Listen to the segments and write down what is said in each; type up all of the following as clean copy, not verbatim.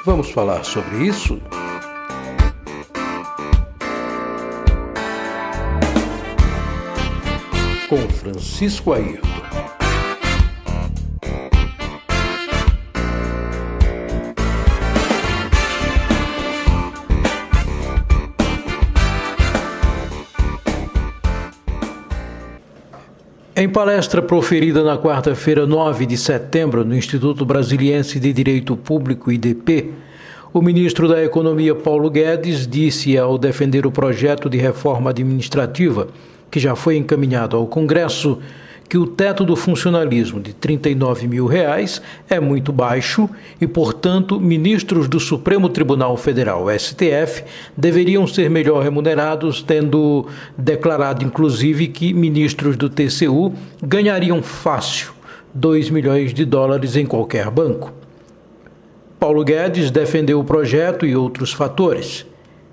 Vamos falar sobre isso? Com Francisco Ayrton. Em palestra proferida na quarta-feira, 9 de setembro, no Instituto Brasiliense de Direito Público, IDP, o ministro da Economia, Paulo Guedes, disse ao defender o projeto de reforma administrativa, que já foi encaminhado ao Congresso, que o teto do funcionalismo de R$ 39 mil é muito baixo e, portanto, ministros do Supremo Tribunal Federal, STF, deveriam ser melhor remunerados, tendo declarado, inclusive, que ministros do TCU ganhariam fácil US$ 2 milhões em qualquer banco. Paulo Guedes defendeu o projeto e outros fatores.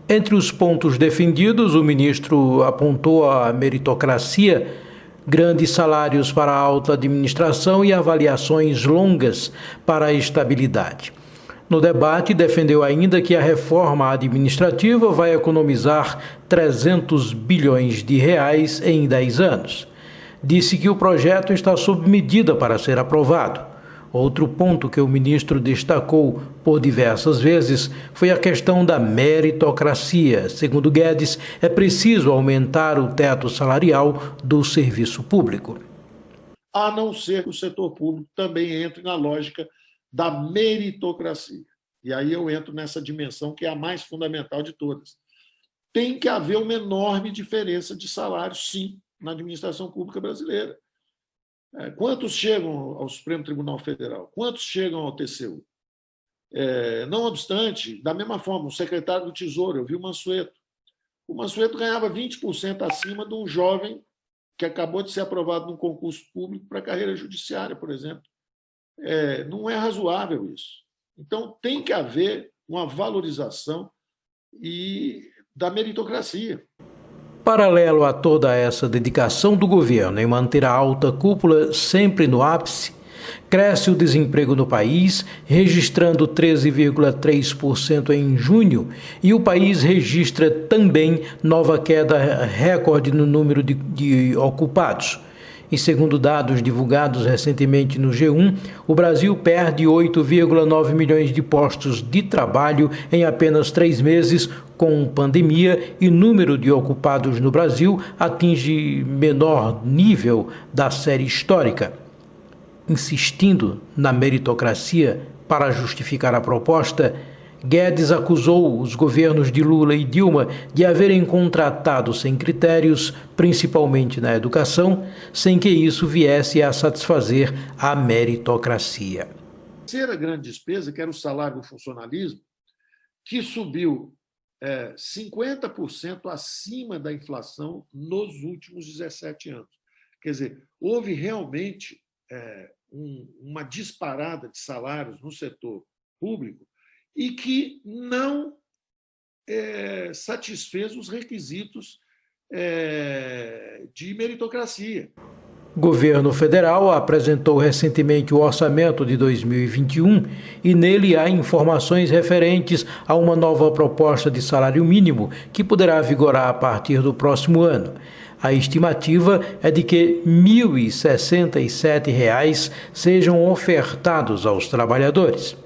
Entre os pontos defendidos, o ministro apontou a meritocracia, grandes salários para a alta administração e avaliações longas para a estabilidade. No debate, defendeu ainda que a reforma administrativa vai economizar 300 bilhões de reais em 10 anos. Disse que o projeto está sob medida para ser aprovado. Outro ponto que o ministro destacou por diversas vezes foi a questão da meritocracia. Segundo Guedes, é preciso aumentar o teto salarial do serviço público. A não ser que o setor público também entre na lógica da meritocracia. E aí eu entro nessa dimensão que é a mais fundamental de todas. Tem que haver uma enorme diferença de salário, sim, na administração pública brasileira. Quantos chegam ao Supremo Tribunal Federal? Quantos chegam ao TCU? Não obstante, da mesma forma, o secretário do Tesouro, eu vi o Mansueto. O Mansueto ganhava 20% acima de um jovem que acabou de ser aprovado num concurso público para a carreira judiciária, por exemplo. Não é razoável isso. Então, tem que haver uma valorização da meritocracia. Paralelo a toda essa dedicação do governo em manter a alta cúpula sempre no ápice, cresce o desemprego no país, registrando 13,3% em junho, e o país registra também nova queda recorde no número de ocupados. E segundo dados divulgados recentemente no G1, o Brasil perde 8,9 milhões de postos de trabalho em apenas 3 meses com pandemia, e o número de ocupados no Brasil atinge menor nível da série histórica. Insistindo na meritocracia para justificar a proposta, Guedes acusou os governos de Lula e Dilma de haverem contratado sem critérios, principalmente na educação, sem que isso viesse a satisfazer a meritocracia. A terceira grande despesa, que era o salário do funcionalismo, que subiu 50% acima da inflação nos últimos 17 anos. Quer dizer, houve realmente uma disparada de salários no setor público e que não satisfez os requisitos de meritocracia. O governo federal apresentou recentemente o orçamento de 2021 e nele há informações referentes a uma nova proposta de salário mínimo que poderá vigorar a partir do próximo ano. A estimativa é de que R$ 1.067 sejam ofertados aos trabalhadores.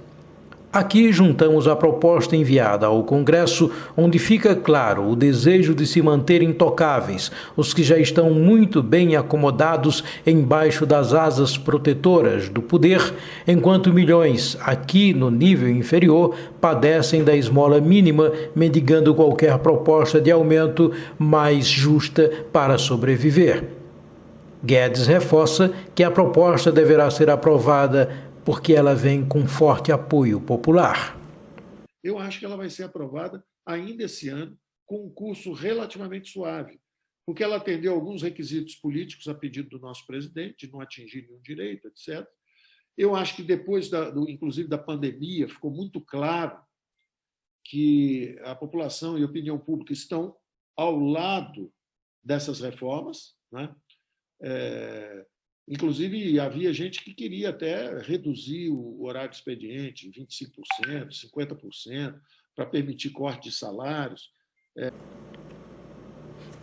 Aqui juntamos a proposta enviada ao Congresso, onde fica claro o desejo de se manter intocáveis os que já estão muito bem acomodados embaixo das asas protetoras do poder, enquanto milhões, aqui no nível inferior, padecem da esmola mínima, mendigando qualquer proposta de aumento mais justa para sobreviver. Guedes reforça que a proposta deverá ser aprovada porque ela vem com forte apoio popular. Eu acho que ela vai ser aprovada ainda esse ano, com um curso relativamente suave, porque ela atendeu alguns requisitos políticos a pedido do nosso presidente, de não atingir nenhum direito, etc. Eu acho que depois, inclusive, da pandemia, ficou muito claro que a população e a opinião pública estão ao lado dessas reformas, né? Inclusive, havia gente que queria até reduzir o horário de expediente, 25%, 50%, para permitir corte de salários.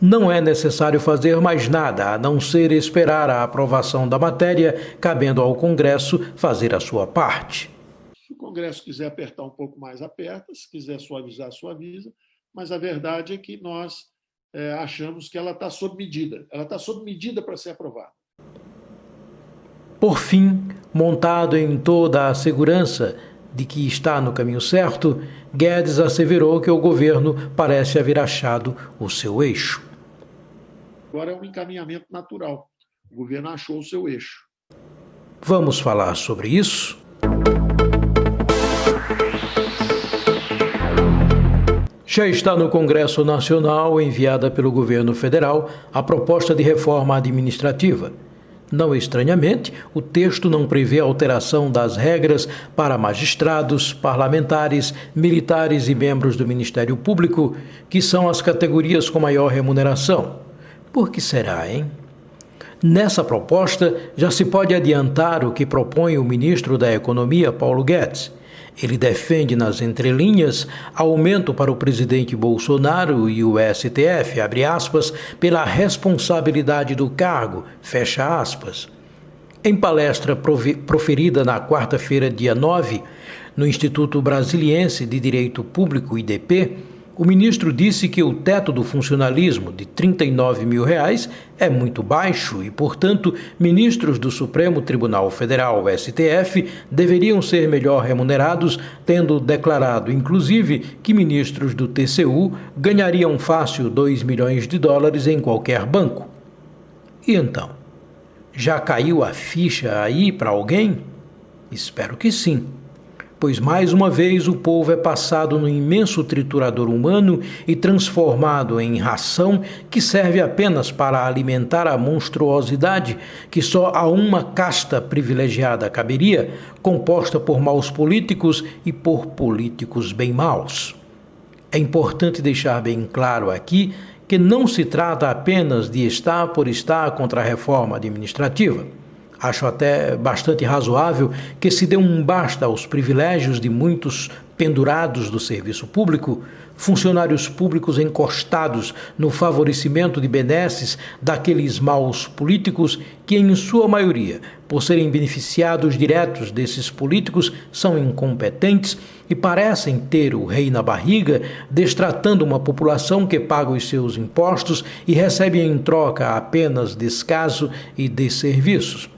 Não é necessário fazer mais nada, a não ser esperar a aprovação da matéria, cabendo ao Congresso fazer a sua parte. Se o Congresso quiser apertar um pouco mais, aperta. Se quiser suavizar, suaviza. Mas a verdade é que nós achamos que ela está sob medida. Ela está sob medida para ser aprovada. Por fim, montado em toda a segurança de que está no caminho certo, Guedes asseverou que o governo parece haver achado o seu eixo. Agora é um encaminhamento natural. O governo achou o seu eixo. Vamos falar sobre isso? Já está no Congresso Nacional, enviada pelo governo federal, a proposta de reforma administrativa. Não estranhamente, o texto não prevê alteração das regras para magistrados, parlamentares, militares e membros do Ministério Público, que são as categorias com maior remuneração. Por que será, hein? Nessa proposta, já se pode adiantar o que propõe o ministro da Economia, Paulo Guedes. Ele defende nas entrelinhas aumento para o presidente Bolsonaro e o STF, abre aspas, pela responsabilidade do cargo, fecha aspas. Em palestra proferida na quarta-feira, dia 9, no Instituto Brasiliense de Direito Público, IDP, o ministro disse que o teto do funcionalismo de R$ 39 mil é muito baixo e, portanto, ministros do Supremo Tribunal Federal, STF, deveriam ser melhor remunerados, tendo declarado, inclusive, que ministros do TCU ganhariam fácil $2 milhões em qualquer banco. E então? Já caiu a ficha aí para alguém? Espero que sim. Pois mais uma vez o povo é passado no imenso triturador humano e transformado em ração que serve apenas para alimentar a monstruosidade que só a uma casta privilegiada caberia, composta por maus políticos e por políticos bem maus. É importante deixar bem claro aqui que não se trata apenas de estar por estar contra a reforma administrativa. Acho até bastante razoável que se dê um basta aos privilégios de muitos pendurados do serviço público, funcionários públicos encostados no favorecimento de benesses daqueles maus políticos que, em sua maioria, por serem beneficiados diretos desses políticos, são incompetentes e parecem ter o rei na barriga, destratando uma população que paga os seus impostos e recebe em troca apenas descaso e desserviços.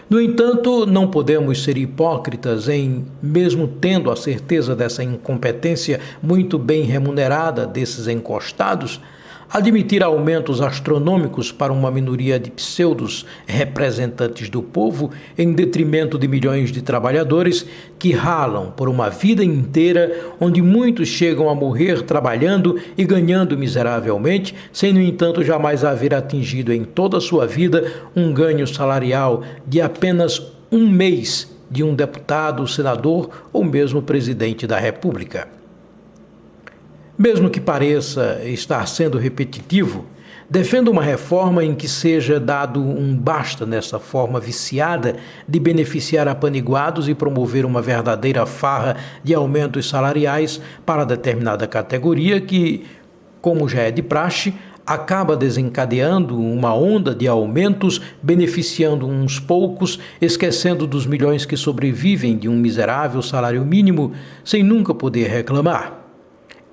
No entanto, não podemos ser hipócritas em, mesmo tendo a certeza dessa incompetência muito bem remunerada desses encostados, admitir aumentos astronômicos para uma minoria de pseudos representantes do povo em detrimento de milhões de trabalhadores que ralam por uma vida inteira, onde muitos chegam a morrer trabalhando e ganhando miseravelmente, sem, no entanto, jamais haver atingido em toda a sua vida um ganho salarial de apenas um mês de um deputado, senador ou mesmo presidente da República. Mesmo que pareça estar sendo repetitivo, defendo uma reforma em que seja dado um basta nessa forma viciada de beneficiar apaniguados e promover uma verdadeira farra de aumentos salariais para determinada categoria que, como já é de praxe, acaba desencadeando uma onda de aumentos, beneficiando uns poucos, esquecendo dos milhões que sobrevivem de um miserável salário mínimo sem nunca poder reclamar.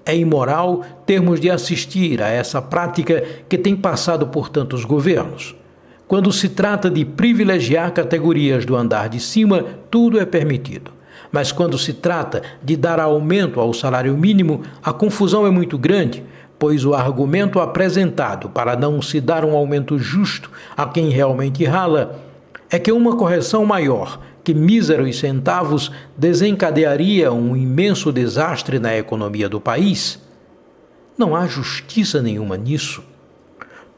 É imoral termos de assistir a essa prática que tem passado por tantos governos. Quando se trata de privilegiar categorias do andar de cima, tudo é permitido. Mas quando se trata de dar aumento ao salário mínimo, a confusão é muito grande, pois o argumento apresentado para não se dar um aumento justo a quem realmente rala é que uma correção maior que míseros centavos desencadearia um imenso desastre na economia do país. Não há justiça nenhuma nisso.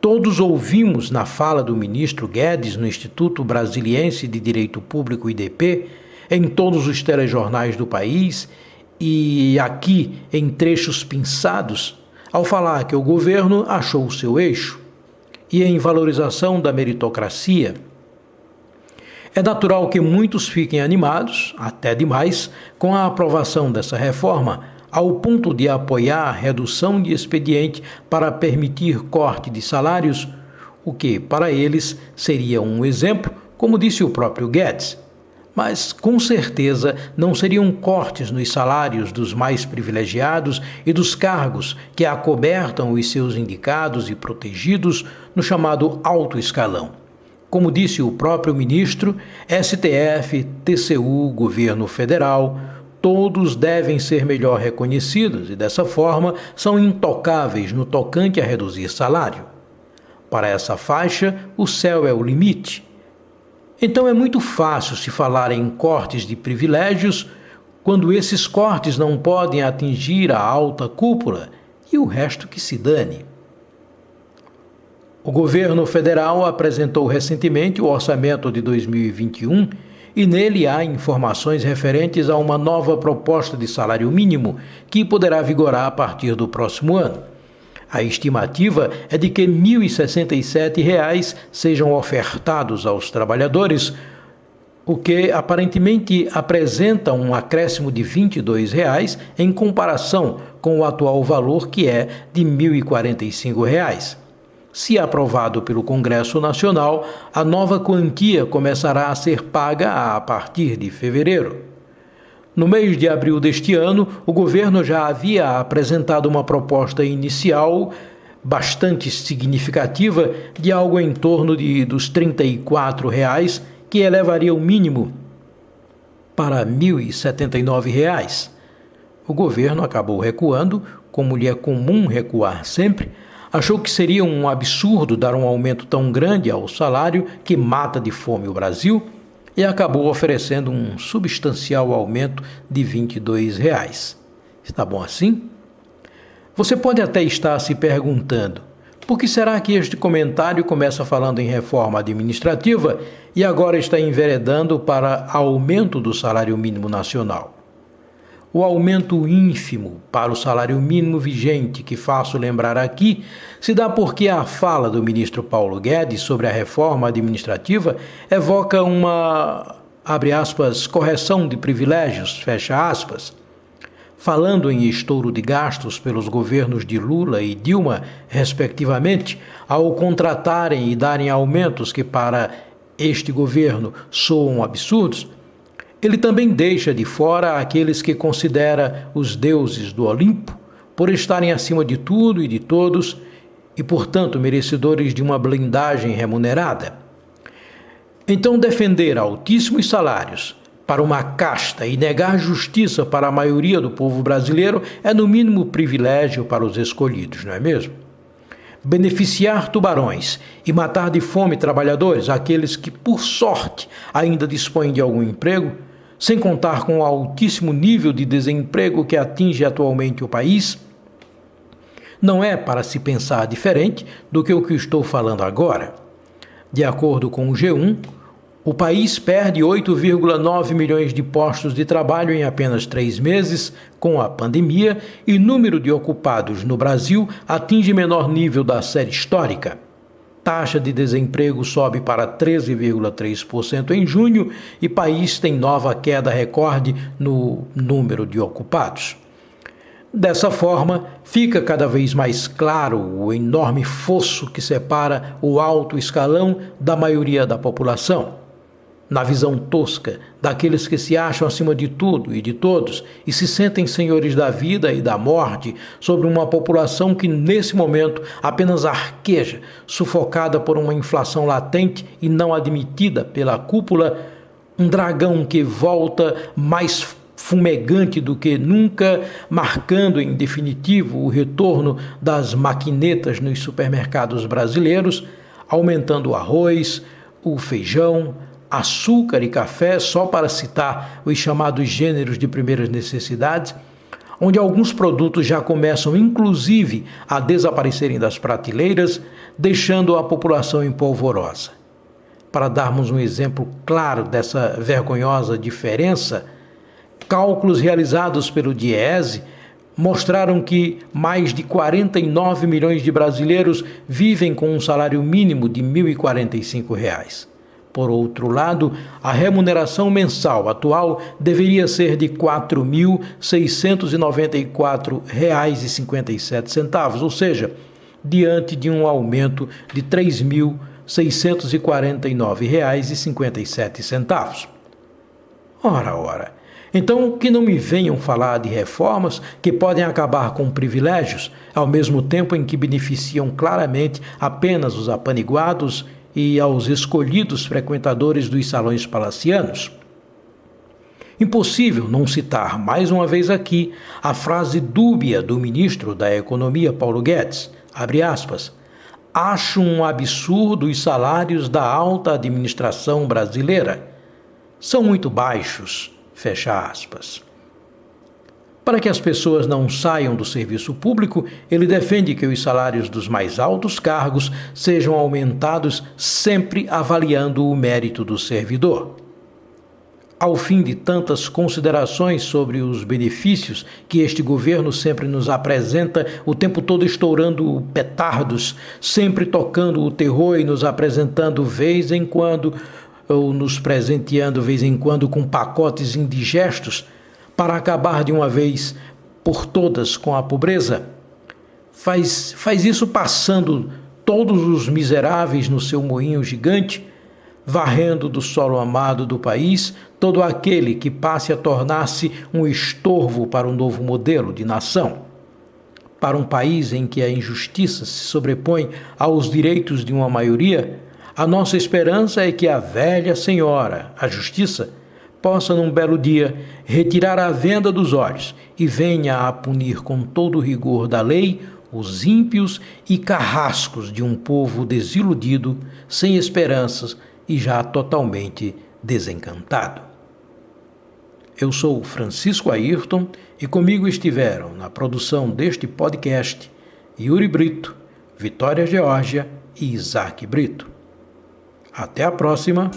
Todos ouvimos na fala do ministro Guedes no Instituto Brasiliense de Direito Público, IDP, em todos os telejornais do país e aqui em trechos pinçados, ao falar que o governo achou o seu eixo. e em valorização da meritocracia. É natural que muitos fiquem animados, até demais, com a aprovação dessa reforma, ao ponto de apoiar a redução de expediente para permitir corte de salários, o que, para eles, seria um exemplo, como disse o próprio Guedes. Mas, com certeza, não seriam cortes nos salários dos mais privilegiados e dos cargos que acobertam os seus indicados e protegidos no chamado alto escalão. Como disse o próprio ministro, STF, TCU, governo federal, todos devem ser melhor reconhecidos e, dessa forma, são intocáveis no tocante a reduzir salário. Para essa faixa, o céu é o limite. Então é muito fácil se falar em cortes de privilégios quando esses cortes não podem atingir a alta cúpula e o resto que se dane. O governo federal apresentou recentemente o orçamento de 2021 e nele há informações referentes a uma nova proposta de salário mínimo que poderá vigorar a partir do próximo ano. A estimativa é de que R$ 1.067 sejam ofertados aos trabalhadores, o que aparentemente apresenta um acréscimo de R$ 22 em comparação com o atual valor, que é de R$ 1.045. Se aprovado pelo Congresso Nacional, a nova quantia começará a ser paga a partir de fevereiro. No mês de abril deste ano, o governo já havia apresentado uma proposta inicial bastante significativa de algo em torno dos R$ 34, que elevaria o mínimo para R$ 1.079. O governo acabou recuando, como lhe é comum recuar sempre, achou que seria um absurdo dar um aumento tão grande ao salário que mata de fome o Brasil, e acabou oferecendo um substancial aumento de R$ 22. Está bom assim? Você pode até estar se perguntando, por que será que este comentário começa falando em reforma administrativa e agora está enveredando para aumento do salário mínimo nacional? O aumento ínfimo para o salário mínimo vigente, que faço lembrar aqui, se dá porque a fala do ministro Paulo Guedes sobre a reforma administrativa evoca uma, abre aspas, correção de privilégios, fecha aspas. Falando em estouro de gastos pelos governos de Lula e Dilma, respectivamente, ao contratarem e darem aumentos que para este governo soam absurdos, ele também deixa de fora aqueles que considera os deuses do Olimpo por estarem acima de tudo e de todos e, portanto, merecedores de uma blindagem remunerada. Então, defender altíssimos salários para uma casta e negar justiça para a maioria do povo brasileiro é, no mínimo, privilégio para os escolhidos, não é mesmo? Beneficiar tubarões e matar de fome trabalhadores, aqueles que, por sorte, ainda dispõem de algum emprego, sem contar com o altíssimo nível de desemprego que atinge atualmente o país, não é para se pensar diferente do que o que estou falando agora. De acordo com o G1, o país perde 8,9 milhões de postos de trabalho em apenas 3 meses com a pandemia e o número de ocupados no Brasil atinge menor nível da série histórica. Taxa de desemprego sobe para 13,3% em junho e país tem nova queda recorde no número de ocupados. Dessa forma, fica cada vez mais claro o enorme fosso que separa o alto escalão da maioria da população. Na visão tosca daqueles que se acham acima de tudo e de todos e se sentem senhores da vida e da morte sobre uma população que, nesse momento, apenas arqueja, sufocada por uma inflação latente e não admitida pela cúpula, um dragão que volta mais fumegante do que nunca, marcando em definitivo o retorno das maquinetas nos supermercados brasileiros, aumentando o arroz, o feijão, açúcar e café, só para citar os chamados gêneros de primeiras necessidades, onde alguns produtos já começam inclusive a desaparecerem das prateleiras, deixando a população em polvorosa. Para darmos um exemplo claro dessa vergonhosa diferença, cálculos realizados pelo DIEESE mostraram que mais de 49 milhões de brasileiros vivem com um salário mínimo de R$ 1.045. Por outro lado, a remuneração mensal atual deveria ser de R$ 4.694,57, ou seja, diante de um aumento de R$ 3.649,57. Ora. Então, que não me venham falar de reformas que podem acabar com privilégios, ao mesmo tempo em que beneficiam claramente apenas os apaniguados e aos escolhidos frequentadores dos salões palacianos. Impossível não citar mais uma vez aqui a frase dúbia do ministro da Economia, Paulo Guedes, abre aspas, acho um absurdo os salários da alta administração brasileira. São muito baixos, fecha aspas. Para que as pessoas não saiam do serviço público, ele defende que os salários dos mais altos cargos sejam aumentados sempre avaliando o mérito do servidor. Ao fim de tantas considerações sobre os benefícios que este governo sempre nos apresenta, o tempo todo estourando petardos, sempre tocando o terror e nos apresentando vez em quando, ou nos presenteando vez em quando com pacotes indigestos, para acabar de uma vez por todas com a pobreza, faz isso passando todos os miseráveis no seu moinho gigante, varrendo do solo amado do país todo aquele que passe a tornar-se um estorvo para um novo modelo de nação. Para um país em que a injustiça se sobrepõe aos direitos de uma maioria, a nossa esperança é que a velha senhora, a justiça, possa num belo dia retirar a venda dos olhos e venha a punir com todo o rigor da lei os ímpios e carrascos de um povo desiludido, sem esperanças e já totalmente desencantado. Eu sou Francisco Ayrton e comigo estiveram na produção deste podcast Yuri Brito, Vitória Geórgia e Isaac Brito. Até a próxima!